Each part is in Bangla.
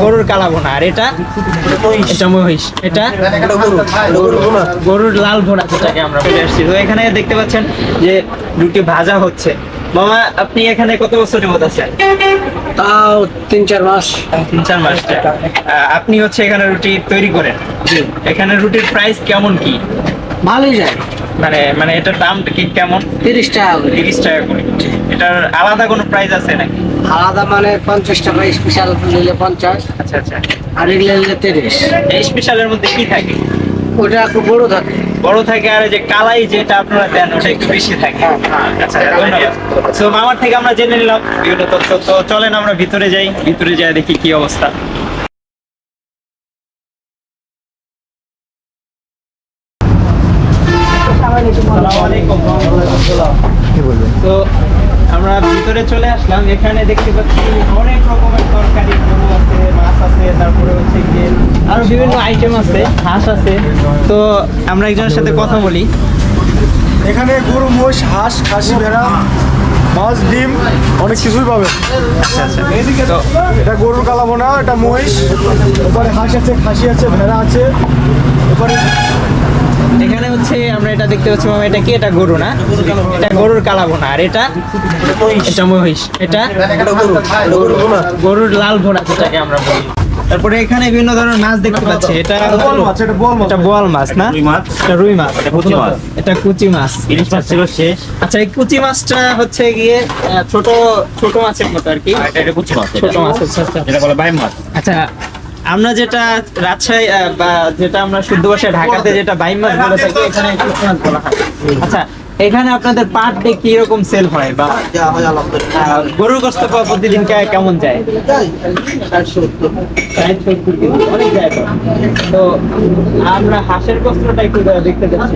গরুর কালা ভুনা, আর এটা এটা মহিষ, এটা গরুর লাল ভুনা যেটাকে আমরা বলে আসছি। তো এখানে দেখতে পাচ্ছেন যে রুটি ভাজা হচ্ছে। মামা, আপনি এখানে কত বছর যাবত আছেন? তাও 3-4 মাস। 3-4 মাস। আপনি হচ্ছে এখানে রুটি তৈরি করেন? এখানে রুটির প্রাইস কেমন কি? ভালোই যায়। মানে এটার দাম কি কেমন? 30 টাকা করে। 30 টাকা করে। এটার আলাদা কোনো প্রাইস আছে নাকি? আলাদা মানে 50 টাকা, স্পেশাল নিলে 50। আচ্ছা আচ্ছা। আর এগুলো নিলে 30। এই স্পেশালের মধ্যে কি থাকে? ওটা একটু বড় থাকে। বড় থাকে, আর যে কালাই যেটা আপনারা দেন ওটা একটু বেশি থাকে। আচ্ছা, ধন্যবাদ। সো মামার থেকে আমরা জেনে নিলাম বিভিন্ন তথ্য। তো চলেন আমরা ভিতরে যাই, ভিতরে যাই দেখি কি অবস্থা। তো আমরা ভিতরে চলে আসলাম। এখানে দেখতে পাচ্ছি অনেক রকমের তরকারি, গরু আছে, মাছ আছে, তারপরে হচ্ছে গিয়ে আরো বিভিন্ন আইটেম আছে, হাঁস আছে। তো আমরা একজনের সাথে কথা বলি। এখানে গরু, মোষ, হাঁস, খাসি, ভেড়া, মাছ, ডিম অনেক কিছুই পাবে। আচ্ছা আচ্ছা। তো এটা গরুর কালাবোনা, এটা মহিষ, এরপরে হাঁস আছে, খাসি আছে, ভেড়া আছে। এরপরে এখানে হচ্ছে আমরা এটা দেখতে পাচ্ছি, মামা এটা কি? এটা গরু না? এটা গরুর কালা ভুনা, আর এটা এটা মহিষ, এটা গরুর লাল ভুনা যেটাকে আমরা বলি। তারপরে এখানে বিভিন্ন ধরনের মাছ দেখতে পাচ্ছি। এটা বোয়াল মাছ, এটা বোয়াল মাছ। এটা বোয়াল মাছ না? এটা রুই মাছ, এটা কুচি মাছ, এটা কুচি মাছ। ইলিশ মাছ ছিল শেষ। আচ্ছা, এই কুচি মাছটা হচ্ছে গিয়ে ছোট ছোট মাছের মতো আর কি। এটা কুচি মাছ, ছোট মাছ। আচ্ছা আচ্ছা। এটা বলে বাইম মাছ। আচ্ছা, আমরা যেটা রাজশাহী বা যেটা আমরা শুদ্ধ ভাষায় ঢাকাতে যেটা বাইম মাছ বলে থাকি, এখানে কুচি মাছ বলা হয়। আচ্ছা, এখানে আপনাদের পার ডে কি রকম সেল হয়, বা গরুর গোশত প্রতিদিন কেমন যায়? 60-70 কেজি, অনেক যায় তো। তো আমরা হাঁসের গোশতটা একটু দেখতে যাচ্ছি।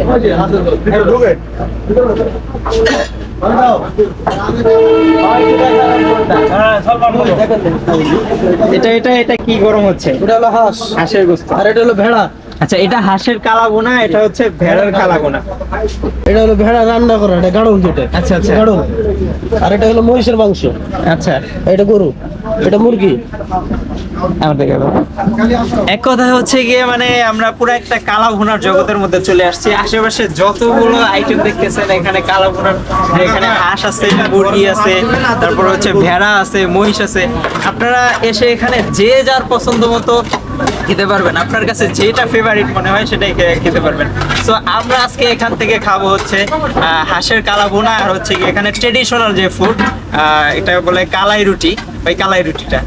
এটা এটা এটা কি গরম হচ্ছে? এটা হলো হাঁস, হাঁসের গোশত। আর এটা হলো ভেড়া। আচ্ছা, এটা হাঁসের কালা বোনা, এটা হচ্ছে ভেড়ার কালা বোনা। এটা হলো ভেড়া রান্না করা, এটা গাড়ল যেটা। আচ্ছা আচ্ছা। গাড়ল। আর এটা হলো মহিষের মাংস। আচ্ছা, এটা গরু, এটা মুরগি। আমাদের গেল এক কথা হচ্ছে গিয়ে মানে আমরা পুরো একটা কালা ভুনার জগতের মধ্যে চলে আসছি। আশেপাশে যতগুলো আইটেম দেখতেছেন, এখানে কালা ভুনার, এখানে হাঁস আছে, মুরগি আছে, তারপর হচ্ছে ভেড়া আছে, মহিষ আছে। আপনারা এসে এখানে যে যার পছন্দ মতো খেতে পারবেন, আপনার কাছে যেটা ফেভারিট মনে হয় সেটাই খেতে পারবেন। তো আমরা আজকে এখান থেকে খাবো হচ্ছে হাঁসের কালা ভুনা, আর হচ্ছে কি এখানে ট্রেডিশনাল যে ফুড, এটা বলে কালাই রুটি, ওই কালাই রুটিটা।